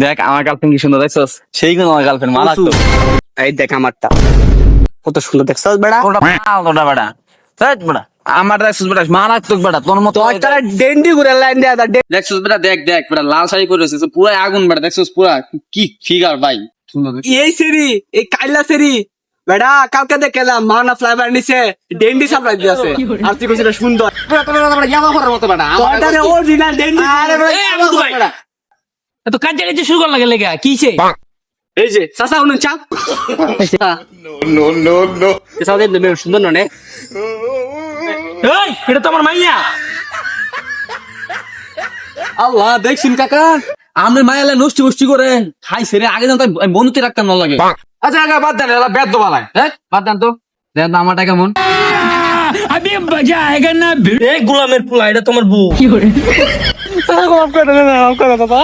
দেখ আমার গার্লফ্রেন্ড কি সুন্দর দেখছস, সেই কোন আমার গার্লফ্রেন্ড মারাত্মক। এই দেখ আমারটা কত সুন্দর দেখছস বেড়া। তোটা বেটা বেটা আমার দেখছস বেটা মারাত্মক বেটা, তোর মতো তোর তারা ডেন্ডি ঘুরে লাইন দেয়া দা দেখছস বেটা, দেখ দেখ বেটা লাল শাড়ি পরে রয়েছে পুরো আগুন বেটা, দেখছস পুরা কি ফিগার ভাই, সুন্দর দেখছিস? এই সেরি এই কাইলা সেরি বেড়া কালকে দেখলাম মানা ফ্লাইভার নিচে ডেন্ডি সাপ্লাই দিয়েছে আর তুই কইছিস সুন্দর বেটা তোর বেটা ইয়াবা করার মতো বেটা আমার তোরটারে অরিজিনাল ডেন্ডি। আরে বেটা ইয়াবা করার বেটা। এত কাজে কাজে শুরু করার লাগে লেগা কিছে? এই যে চাচা উনি চাপ নো নো নো চাচা দেন সুন্দর ননে। এই এটা তো আমার মাইয়া। আল্লাহ দেখছিন কাকা আমরা মায়ালে নষ্টি বষ্টি করে খাই সেরে আগে জানতো বন্ধুতে রাখতাম না লাগে। আচ্ছা আগে বাদ দেন, এলা বেদ দোবালায়, হ্যাঁ বাদ দেন তো, দেন আমারটা কেমন। আবে মজা আয়েগা না। এই গোলামের পোলা, এটা তোমার বউ। মাফ করে দেন মাফ করে দাদা।